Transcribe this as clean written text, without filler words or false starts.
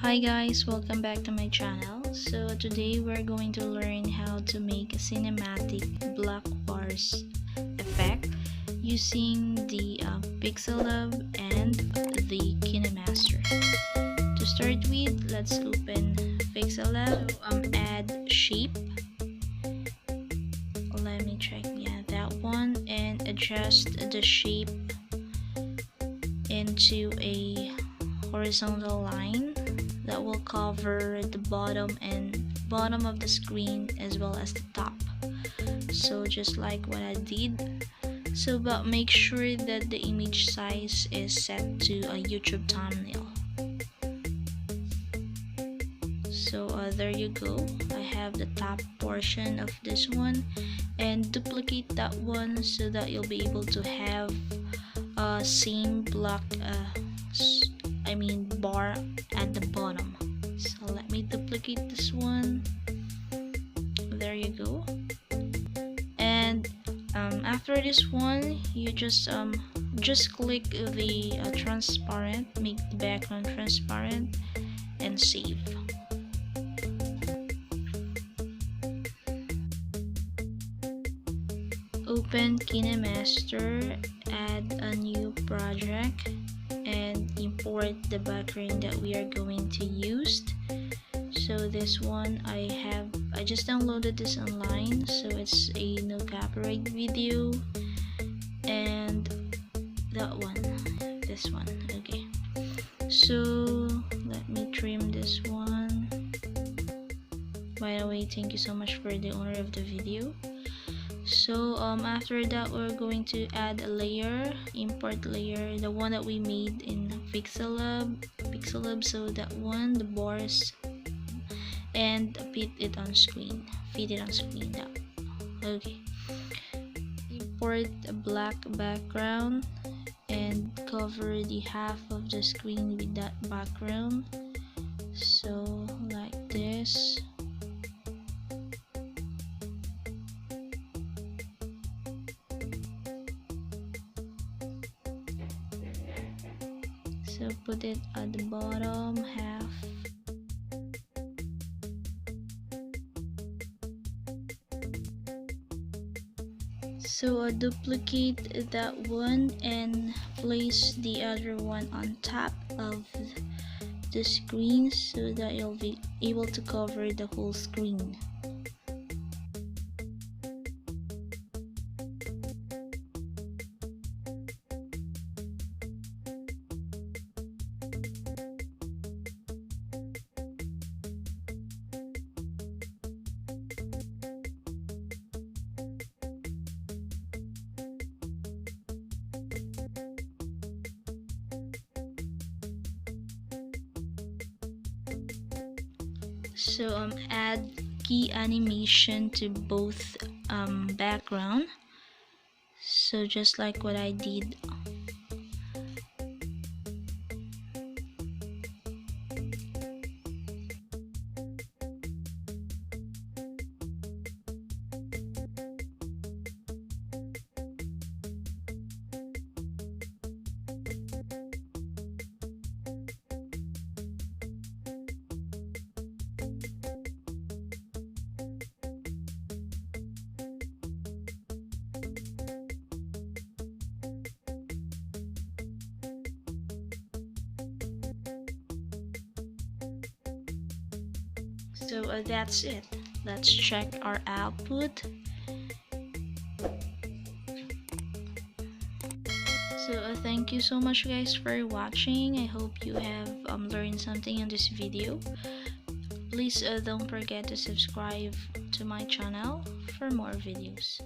Hi guys, welcome back to my channel. So today we're going to learn how to make a cinematic black bars effect using the PIXELLAB and the KINEMASTER. To start with, let's open PIXELLAB. Add shape. Let me check, that one, and adjust the shape into a horizontal line that will cover the bottom of the screen as well as the top. So just like what I did. So but make sure that the image size is set to a YouTube thumbnail. So there you go. I have the top portion of this one, and duplicate that one so that you'll be able to have same block bar at the bottom. So let me duplicate this one. There you go. And after this one, you just click the transparent, make the background transparent, and save. Open KineMaster, add a new project, and import the background that we are going to use. So this one I just downloaded this online, so it's a no copyright video. And that one, this one, okay. So let me trim this one. By the way, thank you so much for the owner of the video. So after that, we're going to add a layer, import layer, the one that we made in PIXELLAB. So that one, the bars, and fit it on screen now. Okay, import a black background and cover the half of the screen with that background, so like this. So put it at the bottom half. So duplicate that one and place the other one on top of the screen so that you'll be able to cover the whole screen. So add key animation to both background, so just like what I did. So that's it. Let's check our output. So thank you so much guys for watching. I hope you have learned something in this video. Please don't forget to subscribe to my channel for more videos.